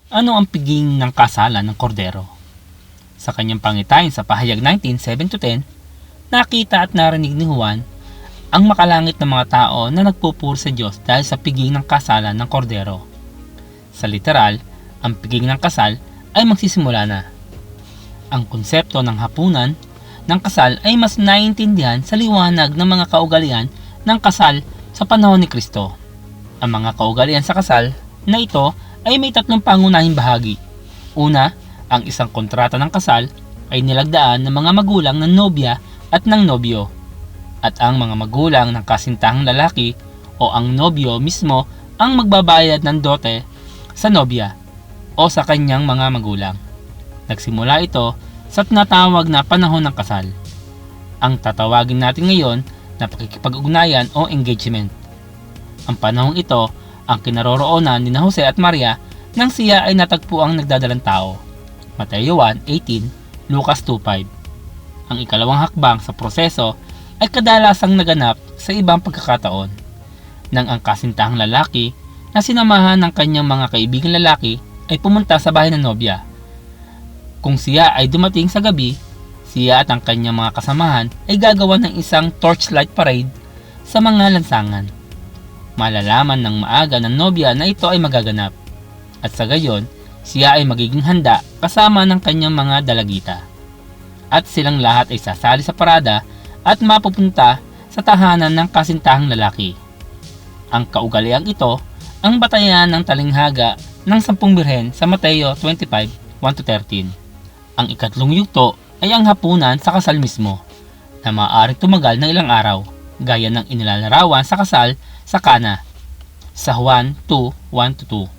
Ano ang piging ng kasalan ng kordero? Sa kanyang pangitain sa pahayag 19:7-10, nakita at narinig ni Juan ang makalangit na mga tao na nagpupuri sa Diyos dahil sa piging ng kasalan ng kordero. Sa literal, ang piging ng kasal ay magsisimula na. Ang konsepto ng hapunan ng kasal ay mas naiintindihan sa liwanag ng mga kaugalian ng kasal sa panahon ni Kristo. Ang mga kaugalian sa kasal na ito ay may tatlong pangunahing bahagi. Una, ang isang kontrata ng kasal ay nilagdaan ng mga magulang ng nobya at ng nobyo. At ang mga magulang ng kasintahang lalaki o ang nobyo mismo ang magbabayad ng dote sa nobya o sa kanyang mga magulang. Nagsimula ito sa tinatawag na panahon ng kasal. Ang tatawagin natin ngayon na pakikipag-ugnayan o engagement. Ang panahong ito ang kinaroroonan ni Jose at Maria nang siya ay natagpuang nagdadalang tao. Mateo 1:18, Lucas 2:5. Ang ikalawang hakbang sa proseso ay kadalasang naganap sa ibang pagkakataon nang ang kasintahang lalaki na sinamahan ng kanyang mga kaibigang lalaki ay pumunta sa bahay ng nobya. Kung siya ay dumating sa gabi, siya at ang kanyang mga kasamahan ay gagawa ng isang torchlight parade sa mga lansangan. Malalaman ng maaga ng nobya na ito ay magaganap at sa gayon, siya ay magiging handa kasama ng kanyang mga dalagita. At silang lahat ay sasali sa parada at mapupunta sa tahanan ng kasintahang lalaki. Ang kaugaliang ito ang batayan ng talinghaga ng 10 birhen sa Mateo 25:1-13. Ang ikatlong yugto ay ang hapunan sa kasal mismo na maaaring tumagal ng ilang araw gaya ng inilalarawan sa kasal sa Cana sa Juan 2:1-2.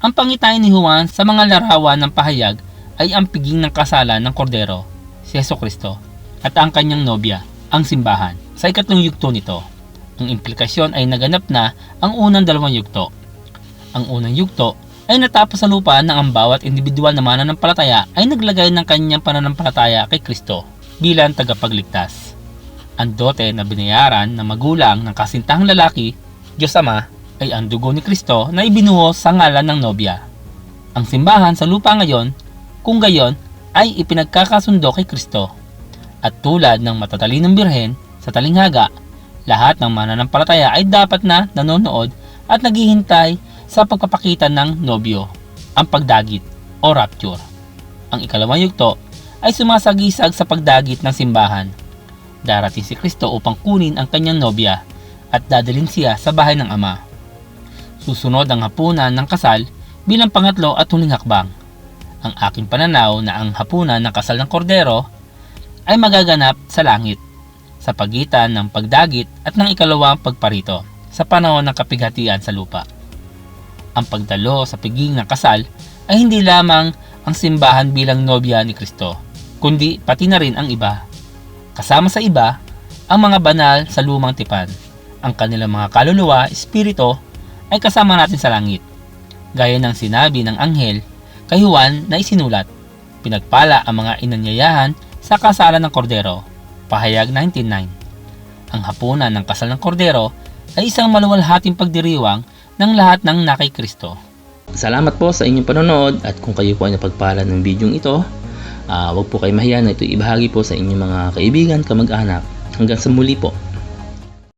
Ang pangitain ni Juan sa mga larawan ng pahayag ay ang piging ng kasalan ng kordero, si Jesucristo, at ang kanyang nobya, ang simbahan. Sa ikatlong yugto nito, ang implikasyon ay naganap na ang unang dalawang yugto. Ang unang yugto ay natapos sa lupa nang ang bawat individual na mananampalataya ay naglagay ng kanyang pananampalataya kay Kristo bilang tagapagligtas. Ang dote na binayaran ng magulang ng kasintahang lalaki, Diyos Ama, ay ang dugo ni Kristo na ibinuhos sa ngalan ng nobya. Ang simbahan sa lupa ngayon, kung gayon, ay ipinagkakasundo kay Kristo. At tulad ng matatalinong birhen sa talinghaga, lahat ng mananampalataya ay dapat na nanonood at naghihintay sa pagpapakita ng nobyo, ang pagdagit o rapture. Ang ikalawang yugto ay sumasagisag sa pagdagit ng simbahan. Darating si Kristo upang kunin ang kanyang nobya at dadalhin siya sa bahay ng Ama. Susunod ang hapunan ng kasal bilang pangatlo at huling hakbang. Ang aking pananaw na ang hapunan ng kasal ng kordero ay magaganap sa langit sa pagitan ng pagdagit at ng ikalawang pagparito sa panahon ng kapighatian sa lupa. Ang pagdalo sa piging ng kasal ay hindi lamang ang simbahan bilang nobya ni Kristo, kundi pati na rin ang iba. Kasama sa iba, ang mga banal sa lumang tipan. Ang kanilang mga kaluluwa, espiritu, ay kasama natin sa langit. Gaya ng sinabi ng anghel kay Juan na isinulat, pinagpala ang mga inanyayahan sa kasalan ng kordero. Pahayag 19:9. Ang hapunan ng kasal ng kordero ay isang maluwalhating pagdiriwang ng lahat ng nakay Kristo. Salamat po sa inyong panonood at kung kayo po ay napagpala ng bidyong ito, huwag po kayo mahiya na ito ibahagi po sa inyong mga kaibigan, kamag-anak. Hanggang sa muli po.